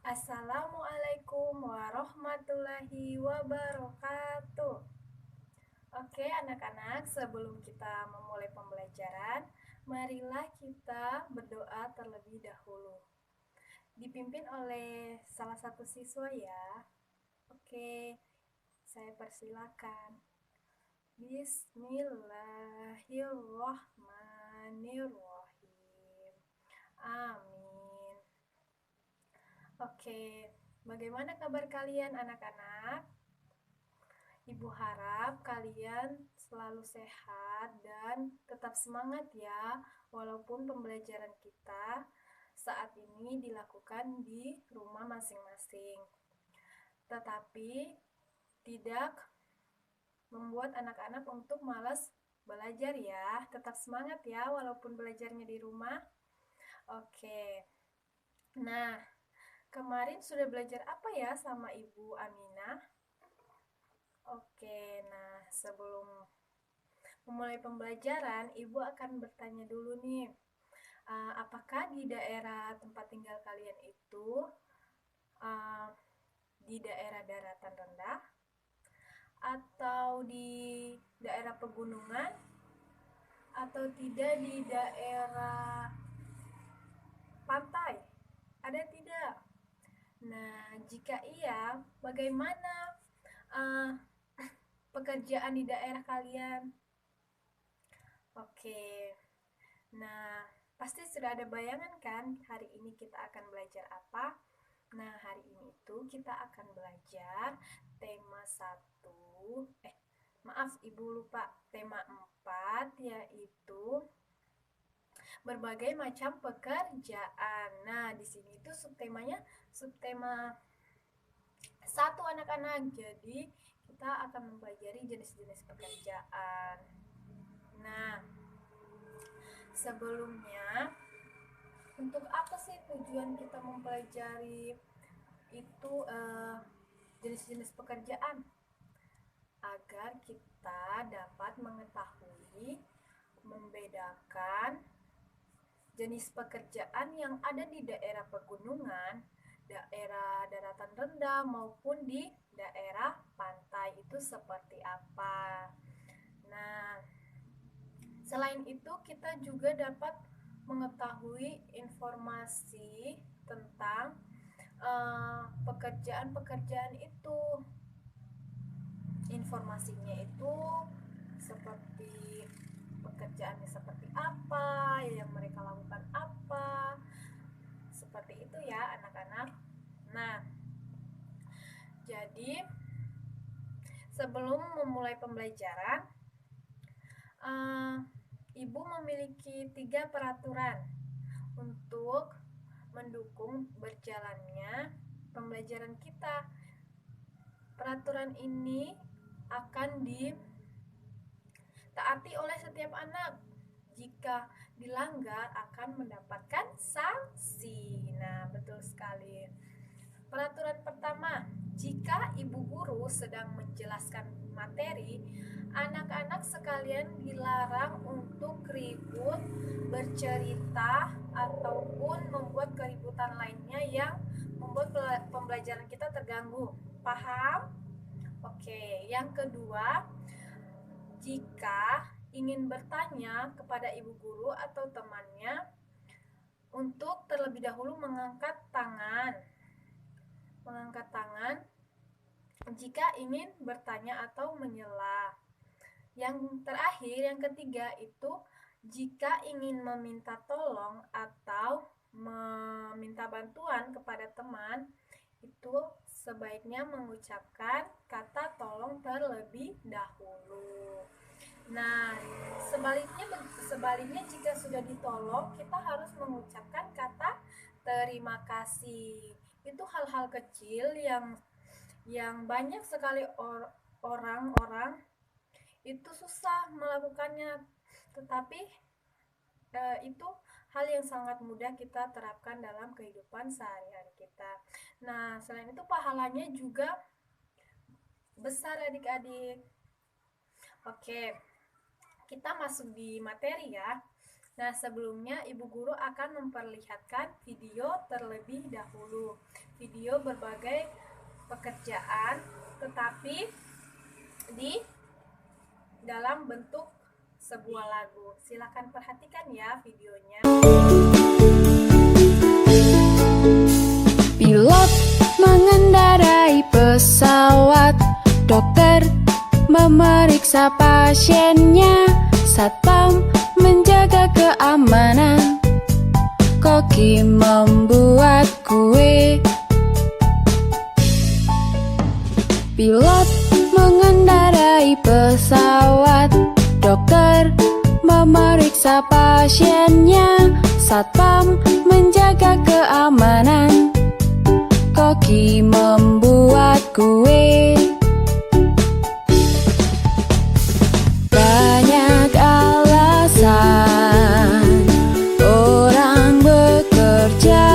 Assalamualaikum warahmatullahi wabarakatuh. Oke, anak-anak, sebelum kita memulai pembelajaran, marilah kita berdoa terlebih dahulu. Dipimpin oleh salah satu siswa ya. Oke, saya persilakan. Bismillahirrahmanirrahim. Amin. Oke, bagaimana kabar kalian anak-anak? Ibu harap kalian selalu sehat dan tetap semangat ya, walaupun pembelajaran kita saat ini dilakukan di rumah masing-masing. Tetapi tidak membuat anak-anak untuk malas belajar ya. Tetap semangat ya, walaupun belajarnya di rumah. Oke. Nah, kemarin sudah belajar apa ya sama Ibu Aminah? Oke, nah sebelum memulai pembelajaran, Ibu akan bertanya dulu nih, apakah di daerah tempat tinggal kalian itu di daerah daratan rendah atau di daerah pegunungan atau tidak di daerah pantai? Ada tidak? Nah, jika iya, bagaimana uh, pekerjaan di daerah kalian? Oke, nah pasti sudah ada bayangan kan hari ini kita akan belajar apa? Nah, hari ini itu kita akan belajar tema 1, maaf Ibu lupa, tema 4 yaitu berbagai macam pekerjaan. Nah, di sini itu subtema 1 anak-anak. Jadi, kita akan mempelajari jenis-jenis pekerjaan. Nah, sebelumnya untuk apa sih tujuan kita mempelajari itu jenis-jenis pekerjaan? Agar kita dapat mengetahui, membedakan jenis pekerjaan yang ada di daerah pegunungan, daerah daratan rendah maupun di daerah pantai itu seperti apa. Nah, selain itu kita juga dapat mengetahui informasi tentang pekerjaan-pekerjaan itu. Informasinya itu seperti pekerjaannya seperti apa, yang mereka lakukan apa. Seperti itu ya anak-anak. Nah, jadi sebelum memulai pembelajaran, Ibu memiliki 3 peraturan untuk mendukung berjalannya pembelajaran kita. Peraturan ini akan ditaati oleh setiap anak. Jika dilanggar akan mendapatkan sanksi. Nah, betul sekali. Peraturan pertama, jika ibu guru sedang menjelaskan materi, anak-anak sekalian dilarang untuk ribut, bercerita, ataupun membuat keributan lainnya yang membuat pembelajaran kita terganggu. Paham? Oke, yang kedua, jika ingin bertanya kepada ibu guru atau temannya, untuk terlebih dahulu mengangkat tangan jika ingin bertanya atau menyela. Yang terakhir, yang ketiga itu jika ingin meminta tolong atau meminta bantuan kepada teman, itu sebaiknya mengucapkan kata tolong terlebih dahulu. Nah, sebaliknya jika sudah ditolong, kita harus mengucapkan kata terima kasih. Itu hal-hal kecil yang banyak sekali orang-orang itu susah melakukannya, tetapi itu hal yang sangat mudah kita terapkan dalam kehidupan sehari-hari kita. Nah, selain itu pahalanya juga besar adik-adik. Oke, kita masuk di materi ya. Nah, sebelumnya Ibu Guru akan memperlihatkan video terlebih dahulu. Video berbagai pekerjaan, tetapi di dalam bentuk sebuah lagu. Silakan perhatikan ya videonya. Pilot mengendarai pesawat, dokter memeriksa pasiennya, satpam menjaga keamanan, koki membuat kue. Pilot mengendarai pesawat, dokter memeriksa pasiennya, satpam menjaga keamanan, koki membuat kue. Banyak alasan orang bekerja,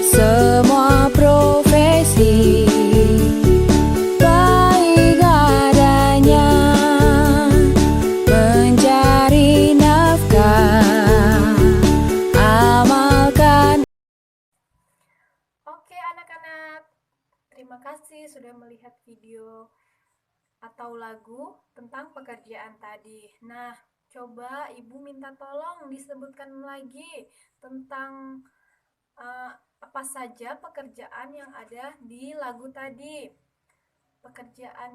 semua profesi baik adanya, mencari nafkah, amalkan. Oke anak-anak, terima kasih sudah melihat video atau lagu tentang pekerjaan tadi. Nah, coba Ibu minta tolong disebutkan lagi tentang apa saja pekerjaan yang ada di lagu tadi. Pekerjaan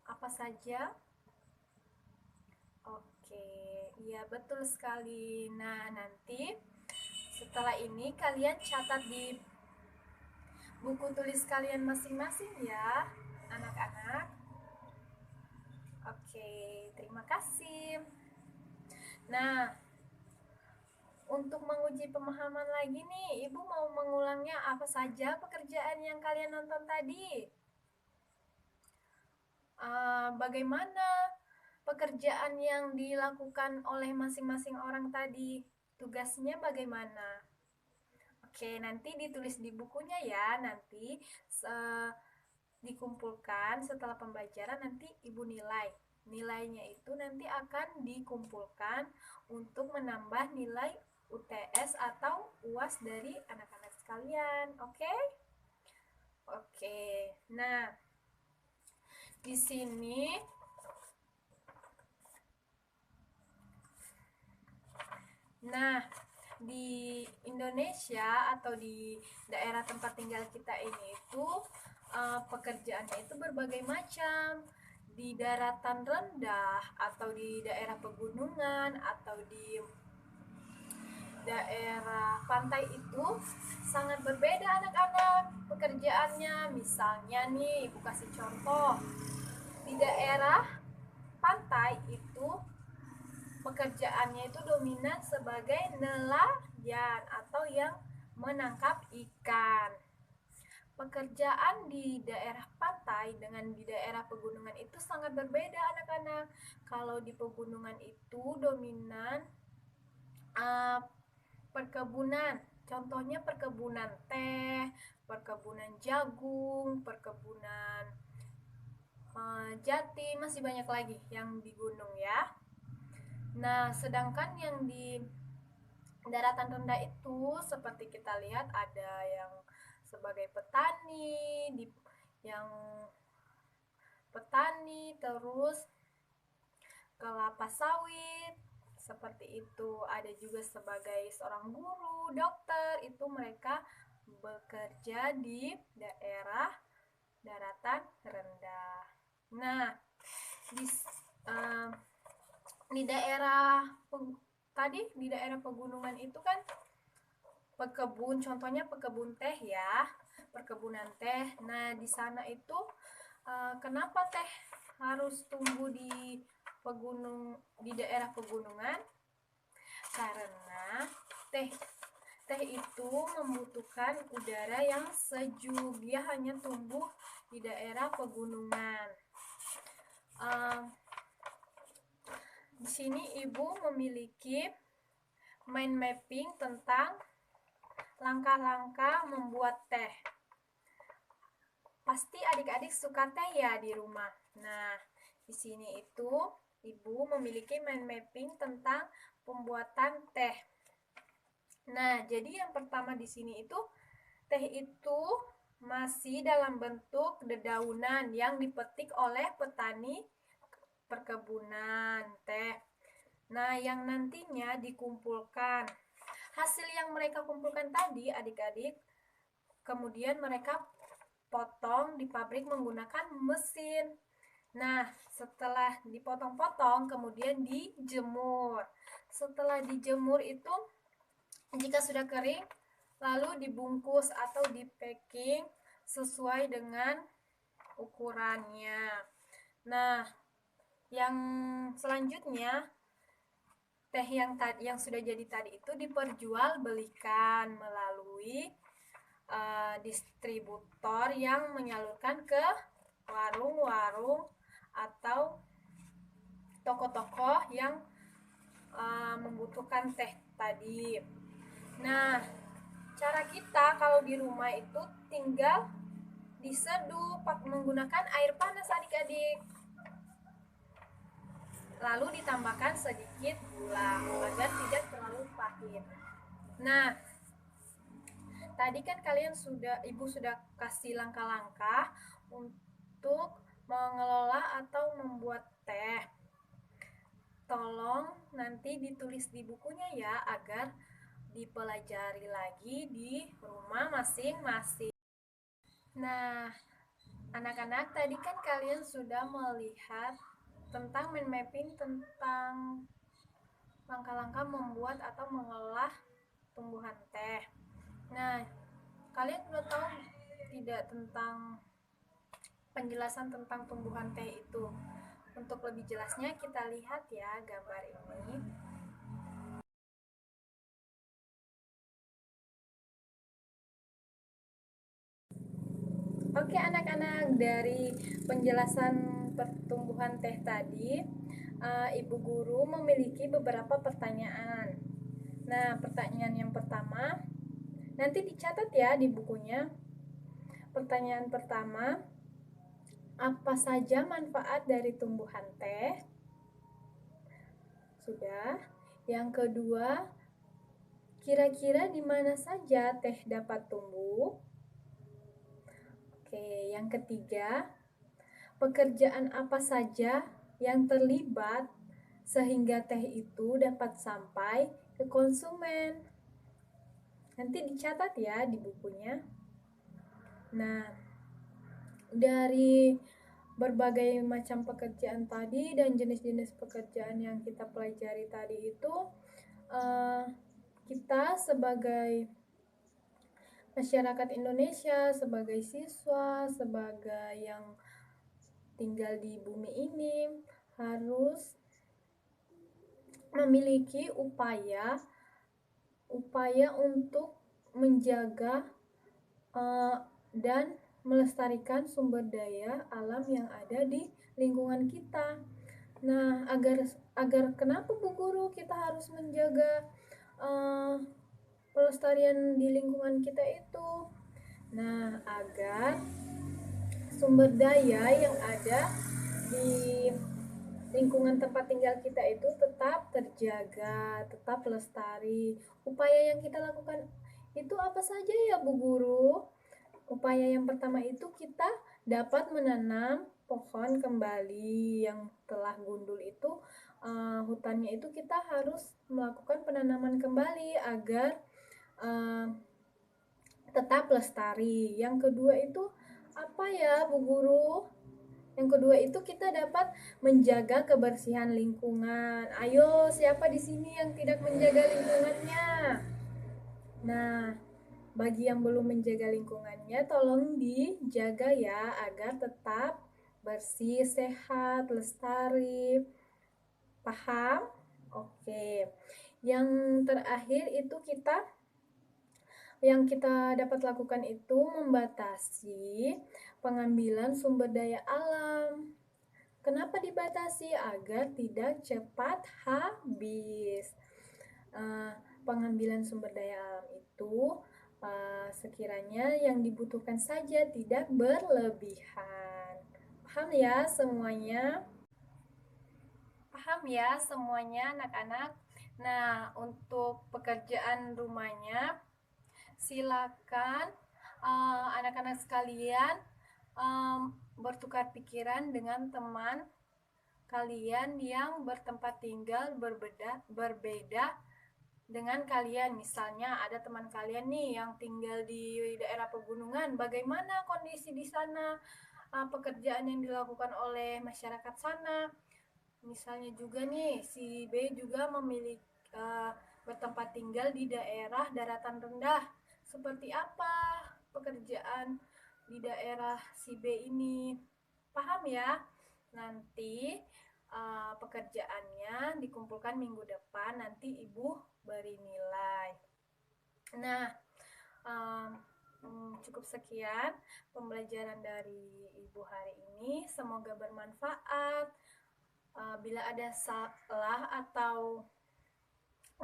apa saja? Oke, iya betul sekali. Nah, nanti setelah ini kalian catat di buku tulis kalian masing-masing ya, anak-anak. Oke, terima kasih. Nah, untuk menguji pemahaman lagi nih, Ibu mau mengulangnya apa saja pekerjaan yang kalian nonton tadi? Bagaimana pekerjaan yang dilakukan oleh masing-masing orang tadi? Tugasnya bagaimana? Oke, nanti ditulis di bukunya ya. Nanti dikumpulkan setelah pembelajaran, nanti Ibu nilai. Nilainya itu nanti akan dikumpulkan untuk menambah nilai UTS atau UAS dari anak-anak sekalian. Oke? Oke. Nah, di sini di Indonesia atau di daerah tempat tinggal kita ini itu pekerjaannya itu berbagai macam. Di daratan rendah atau di daerah pegunungan atau di daerah pantai itu sangat berbeda anak-anak pekerjaannya. Misalnya nih, Ibu kasih contoh. Di daerah pantai itu pekerjaannya itu dominan sebagai nelayan atau yang menangkap ikan. Pekerjaan di daerah pantai dengan di daerah pegunungan itu sangat berbeda anak-anak. Kalau di pegunungan itu dominan perkebunan. Contohnya perkebunan teh, perkebunan jagung, perkebunan jati, masih banyak lagi yang di gunung ya. Nah, sedangkan yang di daratan rendah itu seperti kita lihat ada yang sebagai petani, terus kelapa sawit, seperti itu. Ada juga sebagai seorang guru, dokter, itu mereka bekerja di daerah daratan rendah. Nah, di daerah di daerah pegunungan itu kan pekebun, contohnya pekebun teh ya, perkebunan teh. Nah, di sana itu kenapa teh harus tumbuh di daerah pegunungan? Karena teh itu membutuhkan udara yang sejuk. Dia hanya tumbuh di daerah pegunungan. Di sini Ibu memiliki mind mapping tentang langkah-langkah membuat teh. Pasti adik-adik suka teh ya di rumah. Nah, di sini itu Ibu memiliki mind mapping tentang pembuatan teh. Nah, jadi yang pertama di sini itu teh itu masih dalam bentuk dedaunan yang dipetik oleh petani perkebunan teh. Nah, yang nantinya dikumpulkan. Hasil yang mereka kumpulkan tadi, adik-adik, kemudian mereka potong di pabrik menggunakan mesin. Nah, setelah dipotong-potong, kemudian dijemur. Setelah dijemur itu, jika sudah kering, lalu dibungkus atau di packing sesuai dengan ukurannya. Nah, yang selanjutnya, teh yang sudah jadi tadi itu diperjualbelikan melalui distributor yang menyalurkan ke warung-warung atau toko-toko yang membutuhkan teh tadi. Nah, cara kita kalau di rumah itu tinggal diseduh menggunakan air panas adik-adik. Lalu ditambahkan sedikit gula agar tidak terlalu pahit. Nah, tadi kan ibu sudah kasih langkah-langkah untuk mengelola atau membuat teh. Tolong nanti ditulis di bukunya ya agar dipelajari lagi di rumah masing-masing. Nah, anak-anak tadi kan kalian sudah melihat tentang mind mapping tentang langkah-langkah membuat atau mengolah tumbuhan teh. Nah, kalian sudah tahu tidak tentang penjelasan tentang tumbuhan teh itu? Untuk lebih jelasnya kita lihat ya gambar ini. Oke anak-anak, dari penjelasan pertumbuhan teh tadi, Ibu Guru memiliki beberapa pertanyaan. Nah, pertanyaan yang pertama, nanti dicatat ya di bukunya. Pertanyaan pertama, apa saja manfaat dari tumbuhan teh? Sudah. Yang kedua, kira-kira di mana saja teh dapat tumbuh? Oke, yang ketiga, pekerjaan apa saja yang terlibat sehingga teh itu dapat sampai ke konsumen? Nanti dicatat ya di bukunya. Nah, dari berbagai macam pekerjaan tadi dan jenis-jenis pekerjaan yang kita pelajari tadi itu, kita sebagai masyarakat Indonesia, sebagai siswa, sebagai yang tinggal di bumi ini, harus memiliki upaya untuk menjaga dan melestarikan sumber daya alam yang ada di lingkungan kita. Nah, agar kenapa Bu Guru kita harus menjaga pelestarian di lingkungan kita itu? Nah, agar sumber daya yang ada di lingkungan tempat tinggal kita itu tetap terjaga, tetap lestari. Upaya yang kita lakukan itu apa saja ya Bu Guru? Upaya yang pertama itu kita dapat menanam pohon kembali yang telah gundul itu, hutannya itu kita harus melakukan penanaman kembali agar tetap lestari. Yang kedua itu apa ya Bu Guru? Yang kedua itu kita dapat menjaga kebersihan lingkungan. Ayo, siapa di sini yang tidak menjaga lingkungannya? Nah, bagi yang belum menjaga lingkungannya, tolong dijaga ya agar tetap bersih, sehat, lestari. Paham? Oke. Yang terakhir itu yang kita dapat lakukan itu membatasi pengambilan sumber daya alam. Kenapa dibatasi? Agar tidak cepat habis. Pengambilan sumber daya alam itu sekiranya yang dibutuhkan saja, tidak berlebihan. Paham ya semuanya? Paham ya semuanya anak-anak? Nah, untuk pekerjaan rumahnya, silakan anak-anak sekalian bertukar pikiran dengan teman kalian yang bertempat tinggal berbeda dengan kalian. Misalnya ada teman kalian nih yang tinggal di daerah pegunungan, bagaimana kondisi di sana, pekerjaan yang dilakukan oleh masyarakat sana. Misalnya juga nih si B juga memiliki bertempat tinggal di daerah daratan rendah. Seperti apa pekerjaan di daerah si B ini? Paham ya? Nanti pekerjaannya dikumpulkan minggu depan, nanti ibu beri nilai. Nah, cukup sekian pembelajaran dari ibu hari ini. Semoga bermanfaat. Bila ada salah atau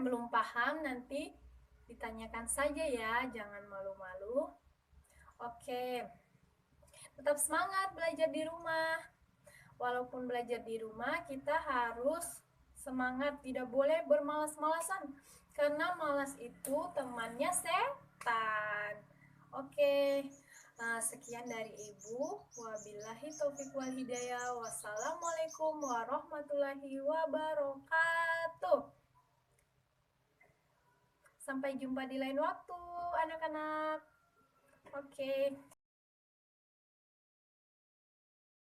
belum paham, nanti ditanyakan saja ya, jangan malu-malu. Oke, tetap semangat belajar di rumah. Walaupun belajar di rumah, kita harus semangat, tidak boleh bermalas-malasan. Karena malas itu temannya setan. Oke, sekian dari Ibu. Wabillahi taufiq wal hidayah. Wassalamualaikum warahmatullahi wabarakatuh. Sampai jumpa di lain waktu, anak-anak. Oke.